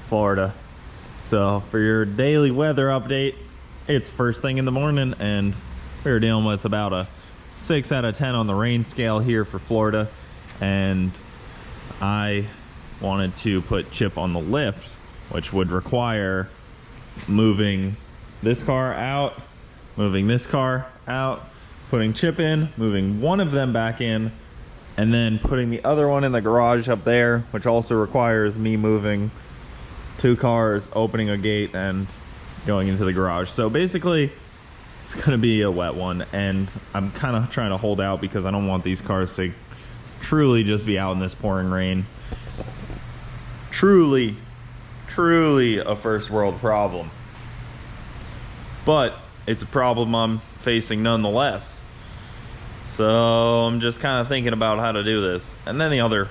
Florida. So for your daily weather update, it's first thing in the morning and we're dealing with about a 6 out of 10 on the rain scale here for Florida. And I wanted to put Chip on the lift, which would require moving this car out, moving this car out, putting Chip in, moving one of them back in, and then putting the other one in the garage up there, which also requires me moving 2 cars, opening a gate, and going into the garage. So basically, it's gonna be a wet one, and I'm kind of trying to hold out because I don't want these cars to truly just be out in this pouring rain. Truly a first world problem. But it's a problem I'm facing nonetheless. So I'm just kind of thinking about how to do this. And then the other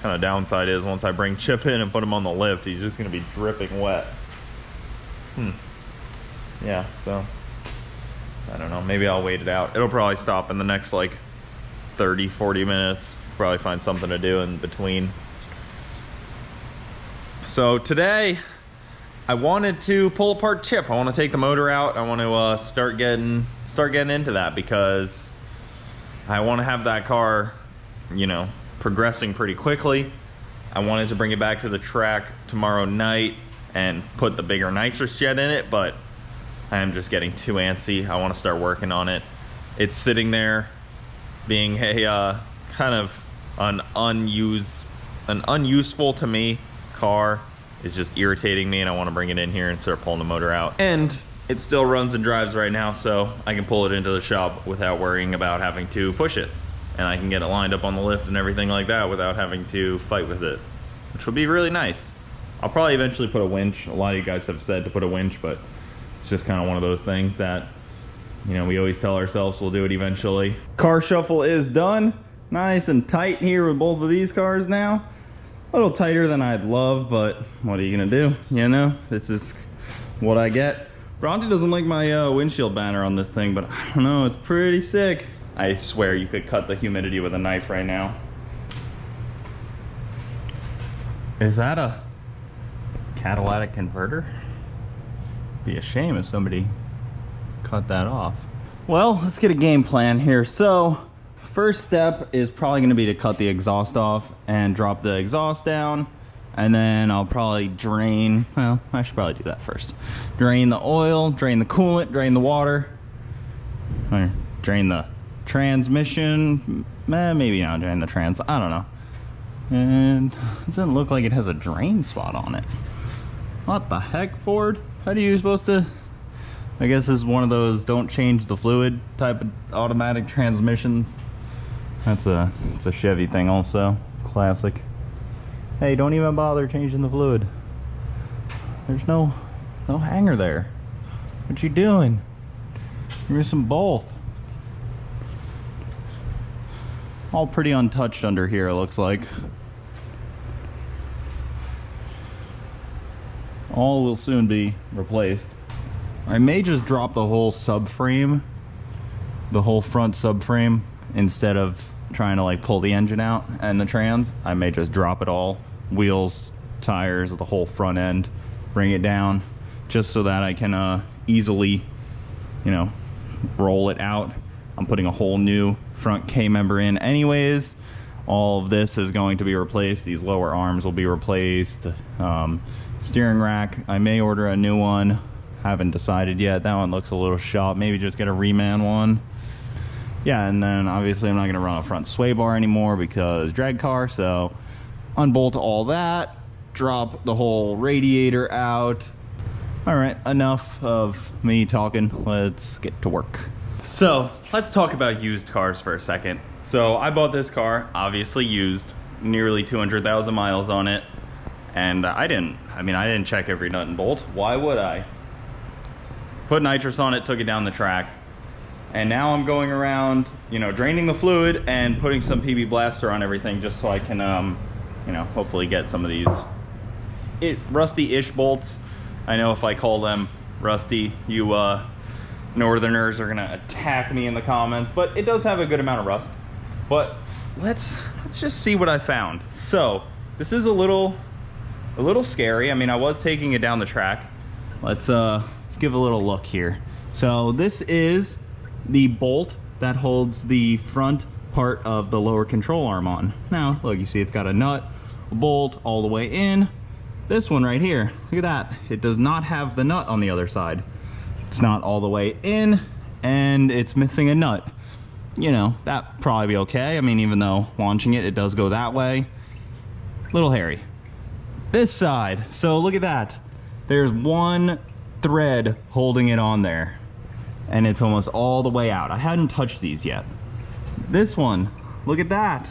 kind of downside is once I bring Chip in and put him on the lift, he's just going to be dripping wet. Yeah, so I don't know. Maybe I'll wait it out. It'll probably stop in the next like 30-40 minutes. Probably find something to do in between. So today I wanted to pull apart Chip. I want to take the motor out. I want to start getting into that because I want to have that car, you know, progressing pretty quickly. I wanted to bring it back to the track tomorrow night and put the bigger nitrous jet in it, but I am just getting too antsy. I want to start working on it. It's sitting there being a kind of an unuseful to me car. Is just irritating me, and I want to bring it in here and start pulling the motor out. And it still runs and drives right now, so I can pull it into the shop without worrying about having to push it. And I can get it lined up on the lift and everything like that without having to fight with it, which will be really nice. I'll probably eventually put a winch. A lot of you guys have said to put a winch, but it's just kind of one of those things that, you know, we always tell ourselves we'll do it eventually. Car shuffle is done. Nice and tight here with both of these cars now. A little tighter than I'd love, but what are you gonna do? You know, this is what I get. Bronte doesn't like my windshield banner on this thing, but I don't know, it's pretty sick. I swear you could cut the humidity with a knife right now. Is that a catalytic converter? Be a shame if somebody cut that off. Well, let's get a game plan here. So first step is probably going to be to cut the exhaust off and drop the exhaust down, and then I'll probably drain, well, I should probably do that first. Drain the oil, drain the coolant, drain the water, or drain the transmission, maybe not drain the trans, I don't know. And it doesn't look like it has a drain spot on it. What the heck, Ford? How are you supposed to, I guess this is one of those don't change the fluid type of automatic transmissions. It's a Chevy thing also, classic. Hey, don't even bother changing the fluid. There's no hanger there. What you doing? You're missing both. All pretty untouched under here, it looks like. All will soon be replaced. I may just drop the whole subframe, the whole front subframe, instead of trying to like pull the engine out and the trans. I may just drop it all, wheels, tires, the whole front end, bring it down, just so that I can easily, you know, roll it out. I'm putting a whole new front K-member in anyways. All of this is going to be replaced. These lower arms will be replaced. Steering rack, I may order a new one. Haven't decided yet. That one looks a little shot. Maybe just get a reman one. Yeah, and then obviously I'm not gonna run a front sway bar anymore because drag car, so unbolt all that, drop the whole radiator out. All right, enough of me talking. Let's get to work. So let's talk about used cars for a second. So I bought this car, obviously used, nearly 200,000 miles on it. And I didn't check every nut and bolt. Why would I? Put nitrous on it, took it down the track. And now I'm going around, you know, draining the fluid and putting some PB Blaster on everything just so I can, you know, hopefully get some of these rusty-ish bolts. I know if I call them rusty, you northerners are gonna attack me in the comments, but it does have a good amount of rust. But let's just see what I found. So this is a little a little scary. I mean, I was taking it down the track. Let's give a little look here. So this is the bolt that holds the front part of the lower control arm on. Now, look, you see it's got a nut, a bolt all the way in. This one right here, look at that. It does not have the nut on the other side. It's not all the way in, and it's missing a nut. You know, that'd probably be okay. I mean, even though launching it, it does go that way. Little hairy. This side, so look at that. There's one thread holding it on there, and it's almost all the way out. I hadn't touched these yet. This one, look at that.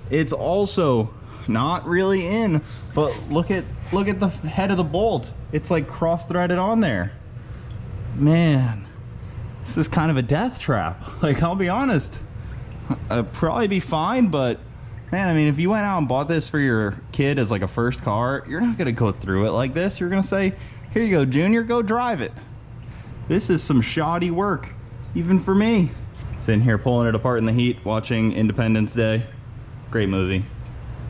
It's also not really in, but look at the head of the bolt. It's like cross-threaded on there. Man, this is kind of a death trap. Like, I'll be honest, I'd probably be fine, but man, I mean, if you went out and bought this for your kid as like a first car, you're not gonna go through it like this. You're gonna say, here you go, Junior, go drive it. This is some shoddy work, even for me. Sitting here pulling it apart in the heat, watching Independence Day. Great movie.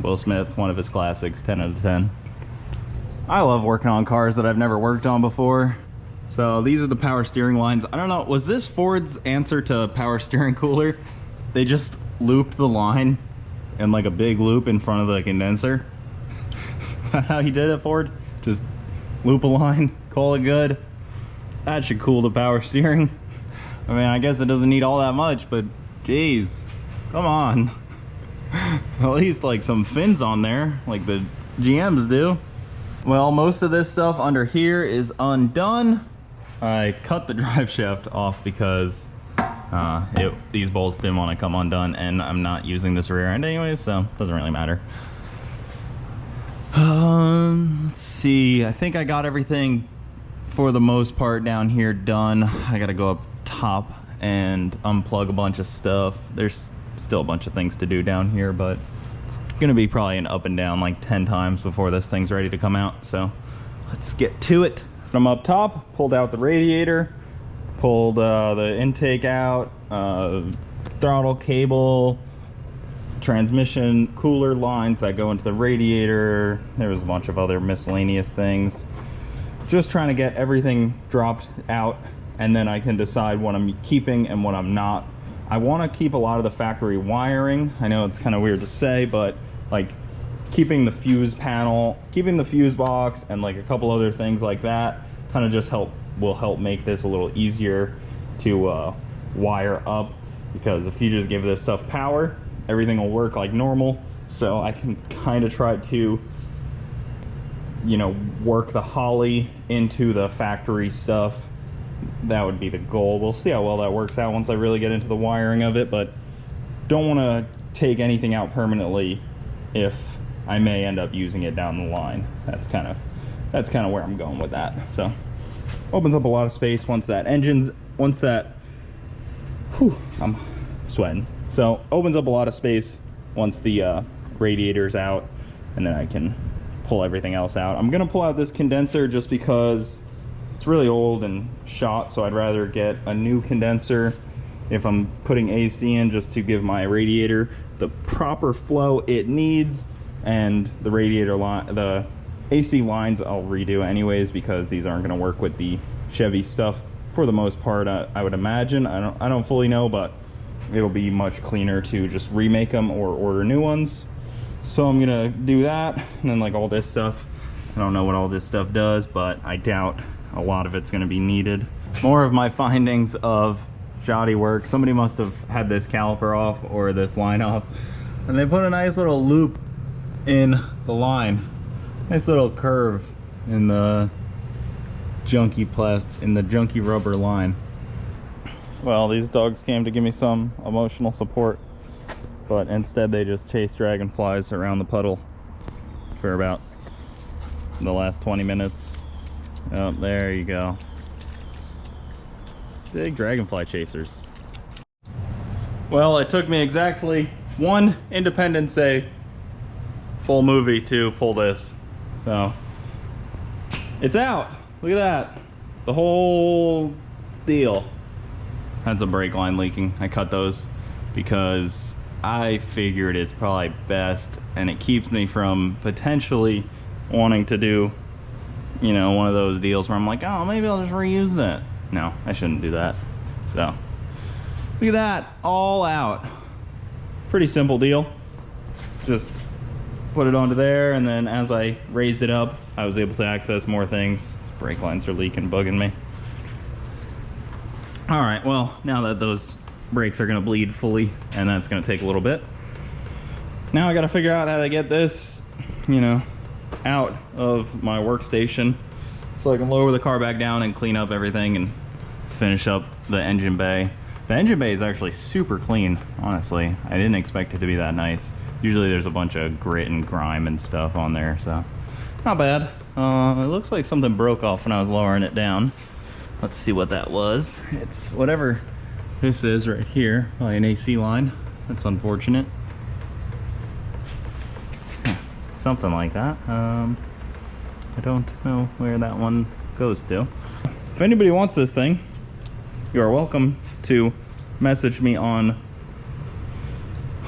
Will Smith, one of his classics, 10 out of 10. I love working on cars that I've never worked on before. So these are the power steering lines. I don't know, was this Ford's answer to power steering cooler? They just looped the line in like a big loop in front of the condenser. How you did it, Ford? Just loop a line, call it good. That should cool the power steering. I mean, I guess it doesn't need all that much, but geez, come on. At least like some fins on there, like the GMs do. Well, most of this stuff under here is undone. I cut the drive shaft off because these bolts didn't want to come undone, and I'm not using this rear end anyway, so it doesn't really matter. Let's see, I think I got everything for the most part down here done. I gotta go up top and unplug a bunch of stuff. There's still a bunch of things to do down here, but it's gonna be probably an up and down like 10 times before this thing's ready to come out, so let's get to it. I'm up top, pulled out the radiator, pulled the intake out, throttle cable, transmission cooler lines that go into the radiator. There was a bunch of other miscellaneous things. Just trying to get everything dropped out, and then I can decide what I'm keeping and what I'm not. I want to keep a lot of the factory wiring. I know it's kind of weird to say, but like keeping the fuse panel, keeping the fuse box, and like a couple other things like that kind of just will help make this a little easier to wire up, because if you just give this stuff power, everything will work like normal. So I can kind of try to, you know, work the Holley into the factory stuff. That would be the goal. We'll see how well that works out once I really get into the wiring of it, but don't want to take anything out permanently if I may end up using it down the line. That's kind of where I'm going with that. So opens up a lot of space once I'm sweating. So opens up a lot of space once the radiator's out, and then I can pull everything else out. I'm gonna pull out this condenser just because it's really old and shot, so I'd rather get a new condenser if I'm putting AC in, just to give my radiator the proper flow it needs. And the radiator line, the AC lines, I'll redo anyways, because these aren't going to work with the Chevy stuff for the most part. I would imagine. I don't fully know, but it'll be much cleaner to just remake them or order new ones. So I'm gonna do that, and then like all this stuff, I don't know what all this stuff does, but I doubt a lot of it's going to be needed. More of my findings of shoddy work. Somebody must have had this caliper off or this line off, and they put a nice little loop in the line. Nice little curve in the junky rubber line. Well, these dogs came to give me some emotional support, but instead they just chased dragonflies around the puddle for about the last 20 minutes. Oh, there you go. Big dragonfly chasers. Well, it took me exactly one Independence Day full movie to pull this. So it's out. Look at that. The whole deal. That's a brake line leaking. I cut those because I figured it's probably best, and it keeps me from potentially wanting to do, you know, one of those deals where I'm like, oh, maybe I'll just reuse that. No, I shouldn't do that. So look at that, all out. Pretty simple deal. Just put it onto there, and then as I raised it up, I was able to access more things. Brake lines are leaking, bugging me. All right, well, now that those brakes are gonna bleed fully, and that's gonna take a little bit, now I gotta figure out how to get this, you know, out of my workstation so I can lower the car back down and clean up everything and finish up the engine bay. The engine bay is actually super clean, honestly. I didn't expect it to be that nice. Usually there's a bunch of grit and grime and stuff on there, so not bad. It looks like something broke off when I was lowering it down. Let's see what that was. It's whatever this is right here, probably an AC line. That's unfortunate. Something like that. I don't know where that one goes to. If anybody wants this thing, you are welcome to message me on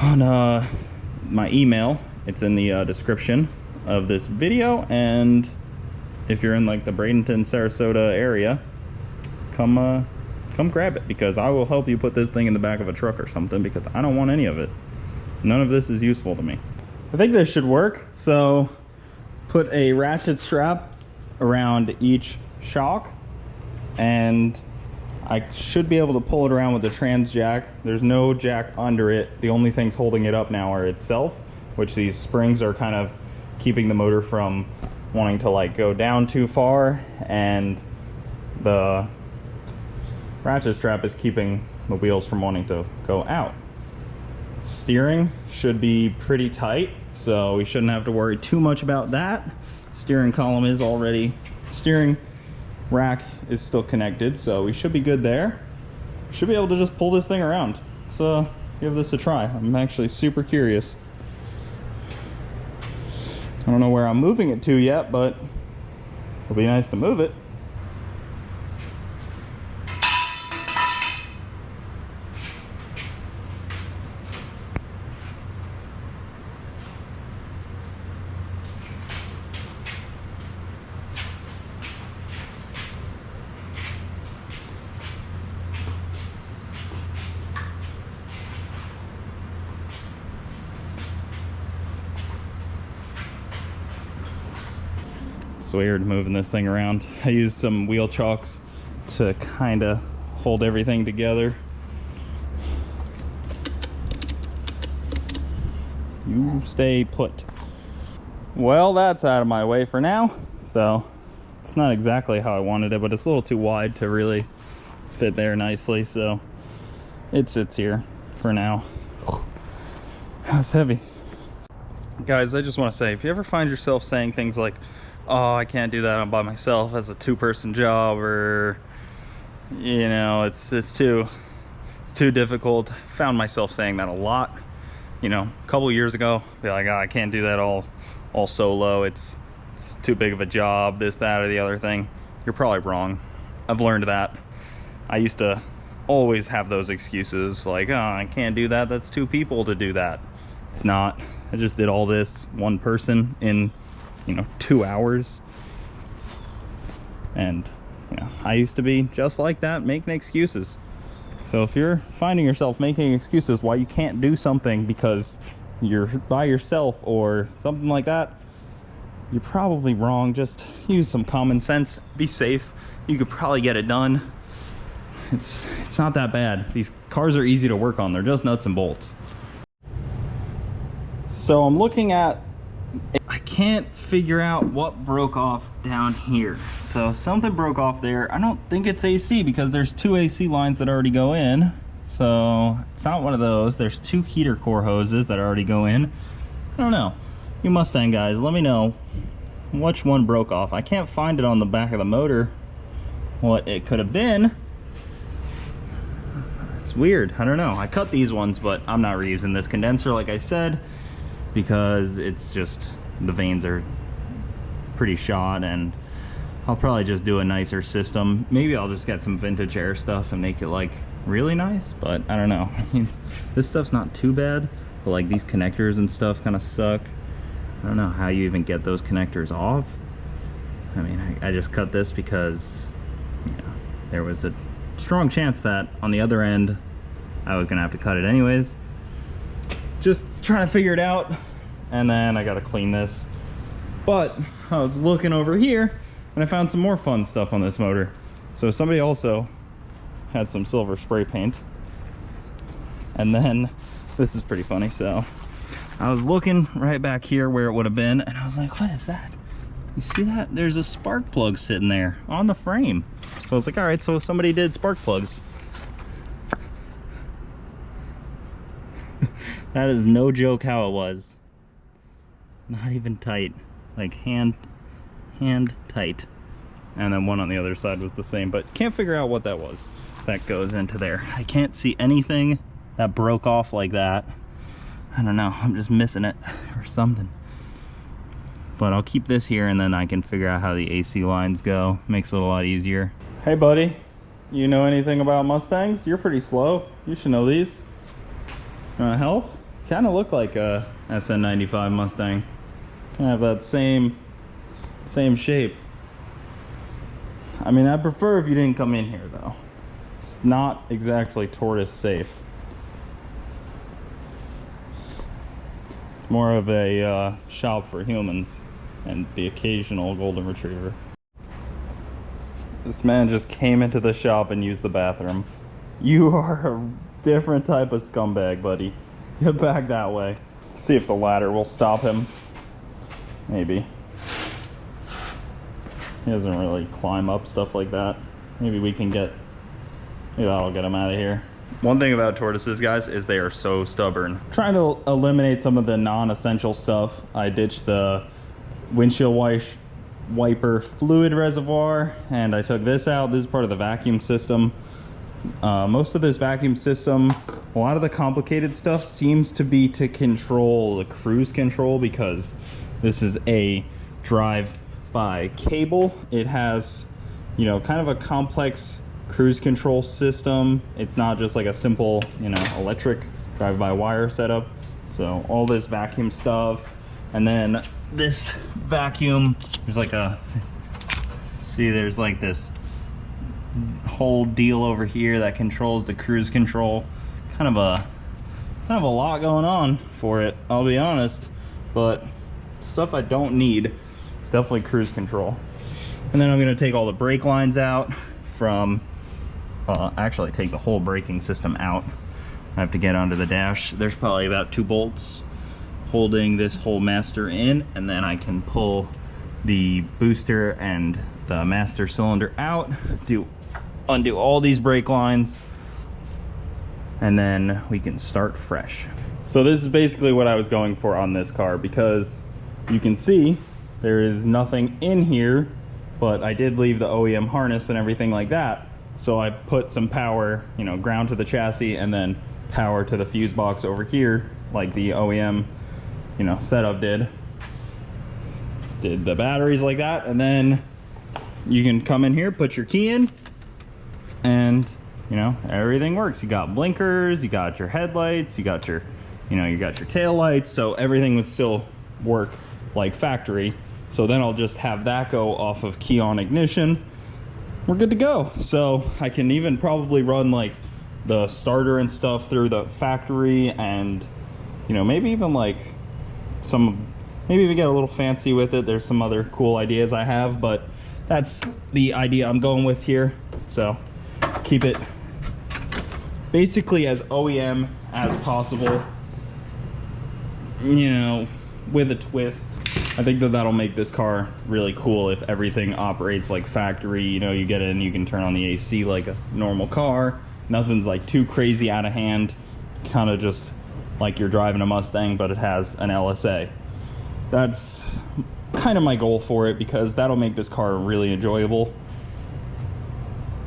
my email. It's in the description of this video, and if you're in like the Bradenton, Sarasota area, come grab it, because I will help you put this thing in the back of a truck or something, because I don't want any of it. None of this is useful to me. I think this should work. So put a ratchet strap around each shock, and I should be able to pull it around with the trans jack. There's no jack under it. The only things holding it up now are itself, which these springs are kind of keeping the motor from wanting to like go down too far, and the ratchet strap is keeping the wheels from wanting to go out. Steering should be pretty tight, so we shouldn't have to worry too much about that. Steering column is already, steering rack is still connected, so we should be good there. Should be able to just pull this thing around. So give this a try. I'm actually super curious. I don't know where I'm moving it to yet, but it'll be nice to move it. It's weird moving this thing around. I used some wheel chocks to kind of hold everything together. You stay put. Well, that's out of my way for now. So it's not exactly how I wanted it, but it's a little too wide to really fit there nicely. So it sits here for now. That was heavy. Guys, I just want to say, if you ever find yourself saying things like, oh, I can't do that, I'm by myself, that's a two-person job, or you know, it's too difficult. I found myself saying that a lot, you know, a couple of years ago. Be like, oh, I can't do that all solo, it's too big of a job, this, that, or the other thing. You're probably wrong. I've learned that. I used to always have those excuses like, oh, I can't do that, that's two people to do that. It's not. I just did all this one person in, you know, 2 hours. And you know, I used to be just like that, making excuses. So if you're finding yourself making excuses why you can't do something because you're by yourself or something like that, you're probably wrong. Just use some common sense, be safe. You could probably get it done. It's not that bad. These cars are easy to work on. They're just nuts and bolts. So I'm looking at, I can't figure out what broke off down here. So something broke off there. I don't think it's AC because there's two AC lines that already go in. So it's not one of those. There's two heater core hoses that already go in. I don't know. You Mustang guys, let me know which one broke off. I can't find it on the back of the motor what it could have been. It's weird. I don't know. I cut these ones, but I'm not reusing this condenser like I said, because it's just, the vanes are pretty shot, and I'll probably just do a nicer system. Maybe I'll just get some vintage air stuff and make it like really nice, but I don't know. I mean, this stuff's not too bad, but like these connectors and stuff kind of suck. I don't know how you even get those connectors off. I mean, I just cut this because, you know, there was a strong chance that on the other end I was gonna have to cut it anyways. Just trying to figure it out, and then I gotta clean this. But I was looking over here and I found some more fun stuff on this motor. So somebody also had some silver spray paint, and then this is pretty funny. So I was looking right back here where it would have been, and I was like, what is that? You see that? There's a spark plug sitting there on the frame. So I was like, all right, so somebody did spark plugs. That is no joke how it was. Not even tight. Like hand tight. And then one on the other side was the same, but can't figure out what that was. That goes into there. I can't see anything that broke off like that. I don't know, I'm just missing it or something. But I'll keep this here, and then I can figure out how the AC lines go. Makes it a lot easier. Hey buddy, you know anything about Mustangs? You're pretty slow. You should know these. You wanna help? Kind of look like a SN95 Mustang. Kind of have that same shape. I mean, I'd prefer if you didn't come in here though. It's not exactly tortoise safe. It's more of a shop for humans and the occasional golden retriever. This man just came into the shop and used the bathroom. You are a different type of scumbag, buddy. Get back that way. Let's see if the ladder will stop him. Maybe. He doesn't really climb up stuff like that. Maybe that'll get him out of here. One thing about tortoises, guys, is they are so stubborn. Trying to eliminate some of the non-essential stuff. I ditched the windshield wiper fluid reservoir, and I took this out. This is part of the vacuum system. Most of this vacuum system, a lot of the complicated stuff seems to be to control the cruise control, because this is a drive-by cable. It has, you know, kind of a complex cruise control system. It's not just like a simple, you know, electric drive-by-wire setup. So all this vacuum stuff, and then this vacuum, there's like there's like this whole deal over here that controls the cruise control. Kind of a lot going on for it, I'll be honest, but stuff I don't need. It's definitely cruise control. And then I'm gonna take all the brake lines out from actually take the whole braking system out. I have to get onto the dash. There's probably about 2 bolts holding this whole master in, and then I can pull the booster and the master cylinder out, undo all these brake lines, and then we can start fresh. So this is basically what I was going for on this car, because you can see there is nothing in here, but I did leave the OEM harness and everything like that. So I put some power, you know, ground to the chassis, and then power to the fuse box over here, like the OEM, you know, setup did the batteries like that. And then you can come in here, put your key in, and you know, everything works. You got blinkers, you got your headlights, you got your, you know, you got your tail lights, so everything would still work like factory. So then I'll just have that go off of key on ignition. We're good to go. So I can even probably run like the starter and stuff through the factory, and you know, maybe even like maybe we get a little fancy with it. There's some other cool ideas I have, but that's the idea I'm going with here. So keep it basically as OEM as possible, you know, with a twist. I think that'll make this car really cool if everything operates like factory. You know, you get in, you can turn on the AC like a normal car. Nothing's like too crazy out of hand. Kind of just like you're driving a Mustang, but it has an LSA. That's kind of my goal for it, because that'll make this car really enjoyable.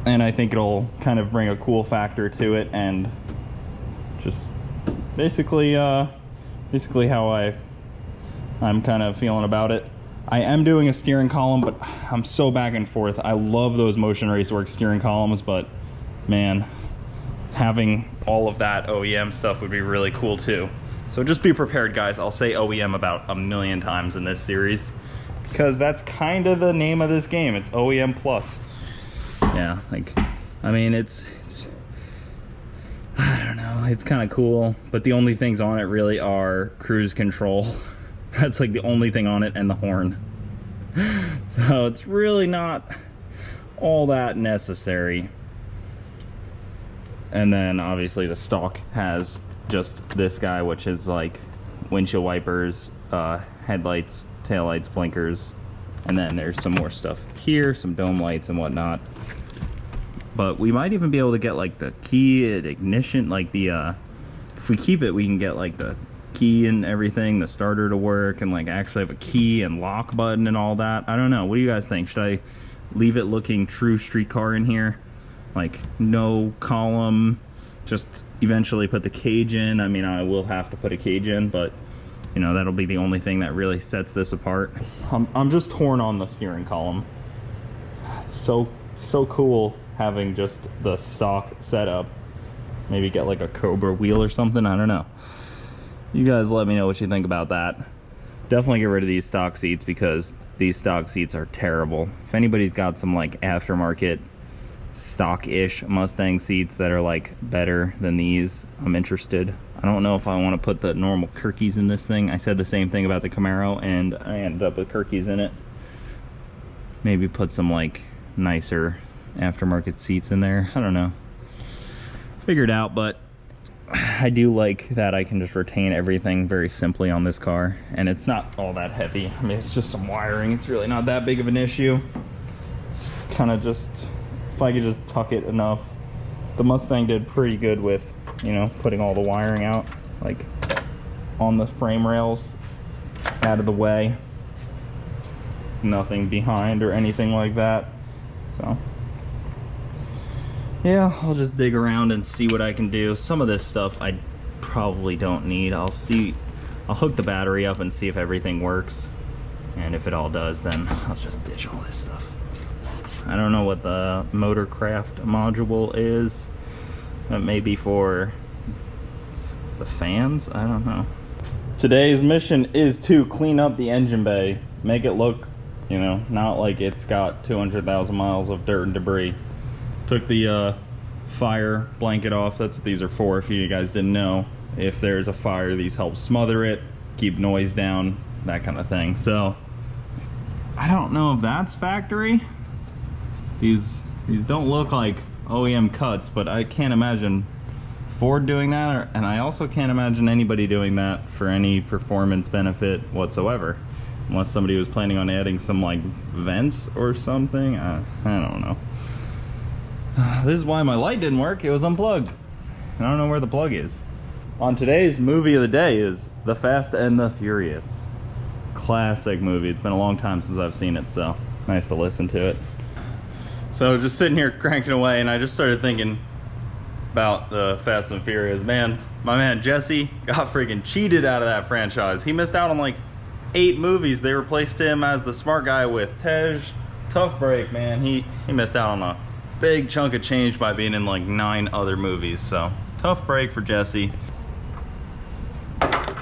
And I think it'll kind of bring a cool factor to it, and just basically how I'm kind of feeling about it. I am doing a steering column, but I'm so back and forth. I love those Motion Raceworks steering columns, but man, having all of that OEM stuff would be really cool too. So just be prepared, guys. I'll say OEM about 1,000,000 times in this series because that's kind of the name of this game. It's OEM Plus. Yeah, like, I mean, it's I don't know, it's kind of cool, but the only things on it really are cruise control. That's like the only thing on it, and the horn. So it's really not all that necessary. And then obviously the stock has just this guy, which is like windshield wipers, headlights, taillights, blinkers, and then there's some more stuff here, some dome lights and whatnot. But we might even be able to get like the key and ignition, like the if we keep it, we can get like the key and everything, the starter to work, and like actually have a key and lock button and all that. I don't know, what do you guys think? Should I leave it looking true street car in here, like no column, just eventually put the cage in? I mean, I will have to put a cage in, but you know, that'll be the only thing that really sets this apart. I'm just torn on the steering column. It's so cool having just the stock setup. Maybe get like a Cobra wheel or something, I don't know. You guys let me know what you think about that. Definitely get rid of these stock seats because these stock seats are terrible. If anybody's got some like aftermarket stock-ish Mustang seats that are like better than these, I'm interested. I don't know if I want to put the normal Kirkies in this thing. I said the same thing about the Camaro and I ended up with Kirkies in it. Maybe put some like nicer aftermarket seats in there, I don't know. Figure it out, but I do like that I can just retain everything very simply on this car, and it's not all that heavy. I mean, it's just some wiring. It's really not that big of an issue. It's kind of just, if I could just tuck it enough. The Mustang did pretty good with, you know, putting all the wiring out, like on the frame rails, out of the way. Nothing behind or anything like that. So yeah, I'll just dig around and see what I can do. Some of this stuff I probably don't need. I'll hook the battery up and see if everything works. And if it all does, then I'll just ditch all this stuff. I don't know what the Motorcraft module is. That may be for the fans, I don't know. Today's mission is to clean up the engine bay. Make it look, you know, not like it's got 200,000 miles of dirt and debris. Took the fire blanket off. That's what these are for, if you guys didn't know. If there's a fire, these help smother it, keep noise down, that kind of thing. So I don't know if that's factory. These don't look like OEM cuts, but I can't imagine Ford doing that, and I also can't imagine anybody doing that for any performance benefit whatsoever, unless somebody was planning on adding some like vents or something. I don't know. This is why my light didn't work. It was unplugged. I don't know where the plug is. On today's movie of the day is The Fast and the Furious. Classic movie. It's been a long time since I've seen it, so nice to listen to it. So just sitting here cranking away, and I just started thinking about the Fast and Furious. Man, my man Jesse got freaking cheated out of that franchise. He missed out on like 8 movies. They replaced him as the smart guy with Tej. Tough break, man. He missed out on a big chunk of change by being in like 9 other movies. So tough break for Jesse.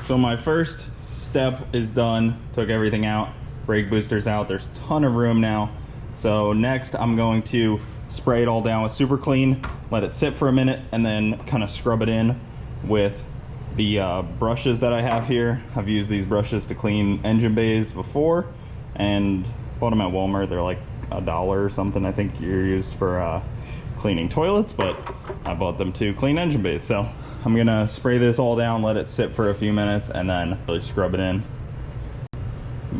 So my first step is done. Took everything out, brake boosters out. There's a ton of room now. So next I'm going to spray it all down with super clean, let it sit for a minute, and then kind of scrub it in with the brushes that I have here. I've used these brushes to clean engine bays before and bought them at Walmart. They're like $1 or something. I think you're used for cleaning toilets, but I bought them to clean engine bays. So I'm gonna spray this all down, let it sit for a few minutes, and then really scrub it in.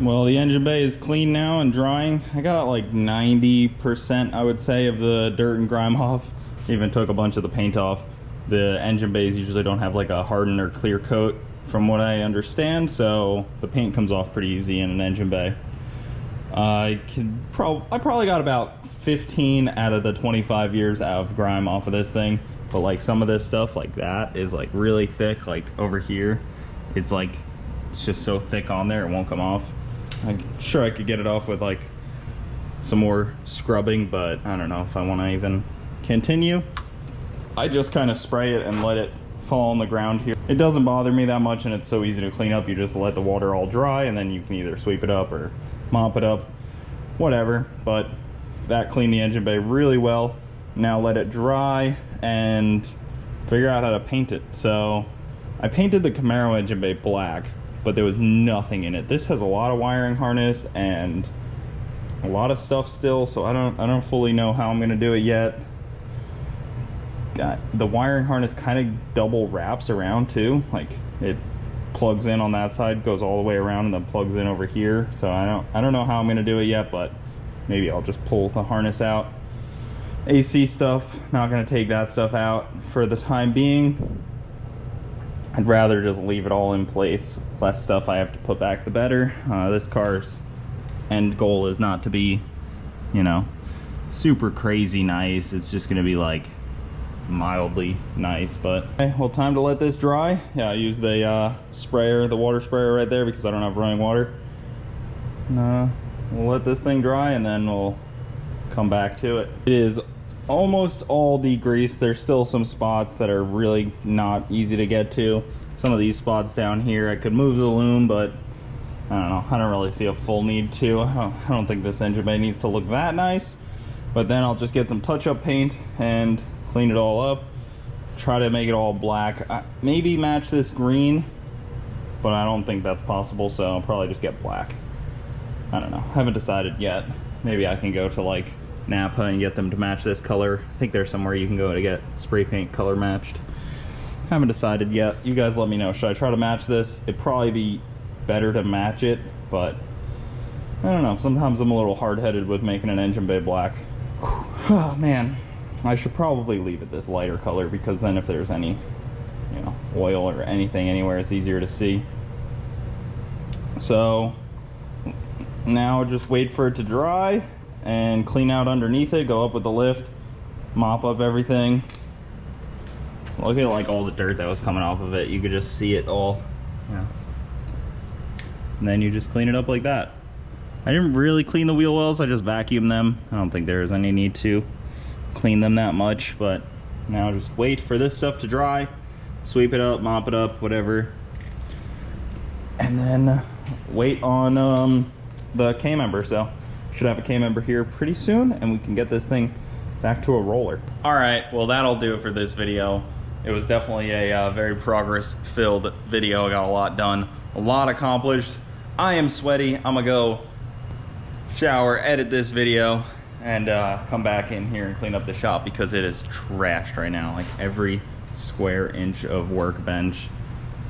Well, the engine bay is clean now and drying. I got like 90%, I would say, of the dirt and grime off. Even took a bunch of the paint off. The engine bays usually don't have like a hardened or clear coat from what I understand, so the paint comes off pretty easy in an engine bay. I probably got about 15 out of the 25 years of grime off of this thing, but like some of this stuff like that is like really thick. Like over here, it's just so thick on there it won't come off. I'm sure I could get it off with like some more scrubbing, but I don't know if I want to even continue. I just kind of spray it and let it fall on the ground here. It doesn't bother me that much, and it's so easy to clean up. You just let the water all dry, and then you can either sweep it up or mop it up, whatever. But that cleaned the engine bay really well. Now let it dry and figure out how to paint it. So I painted the Camaro engine bay black, but there was nothing in it. This has a lot of wiring harness and a lot of stuff still, so I don't fully know how I'm gonna do it yet. The wiring harness kind of double wraps around too, like it plugs in on that side, goes all the way around, and then plugs in over here. So I don't know how I'm gonna do it yet, but maybe I'll just pull the harness out. AC stuff, not gonna take that stuff out for the time being. I'd rather just leave it all in place. Less stuff I have to put back, the better. This car's end goal is not to be, you know, super crazy nice. It's just gonna be like mildly nice. But okay, well, time to let this dry. Yeah, I use the sprayer, the water sprayer right there, because I don't have running water. We'll let this thing dry and then we'll come back to it. It is almost all degreased. There's still some spots that are really not easy to get to. Some of these spots down here, I could move the loom, but I don't know, I don't really see a full need to. I don't think this engine bay needs to look that nice, but then I'll just get some touch-up paint and clean it all up, try to make it all black. Maybe match this green, but I don't think that's possible, so I'll probably just get black. I don't know, haven't decided yet. Maybe I can go to like Napa and get them to match this color. I think there's somewhere you can go to get spray paint color matched. Haven't decided yet. You guys let me know. Should I try to match this? It'd probably be better to match it, but I don't know. Sometimes I'm a little hard-headed with making an engine bay black. Oh man, I should probably leave it this lighter color, because then if there's any, you know, oil or anything anywhere, it's easier to see. So now just wait for it to dry and clean out underneath it, go up with the lift, mop up everything. Look at like all the dirt that was coming off of it. You could just see it all, you know. And then you just clean it up like that. I didn't really clean the wheel wells, I just vacuumed them. I don't think there's any need to clean them that much, but now just wait for this stuff to dry, sweep it up, mop it up, whatever. And then wait on the K-member. So should have a K-member here pretty soon, and we can get this thing back to a roller. All right, well, that'll do it for this video. It was definitely a very progress-filled video. I got a lot done, a lot accomplished. I am sweaty. I'm gonna go shower, edit this video, and come back in here and clean up the shop, because it is trashed right now. Like every square inch of workbench,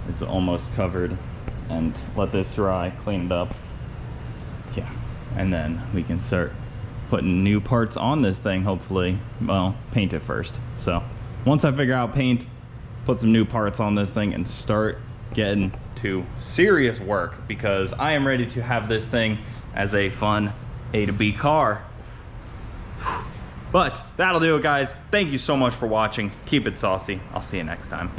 it's almost covered. And let this dry, clean it up. Yeah. And then we can start putting new parts on this thing, hopefully. Well, paint it first. So once I figure out paint, put some new parts on this thing and start getting to serious work, because I am ready to have this thing as a fun A to B car. But that'll do it, guys. Thank you so much for watching. Keep it saucy. I'll see you next time.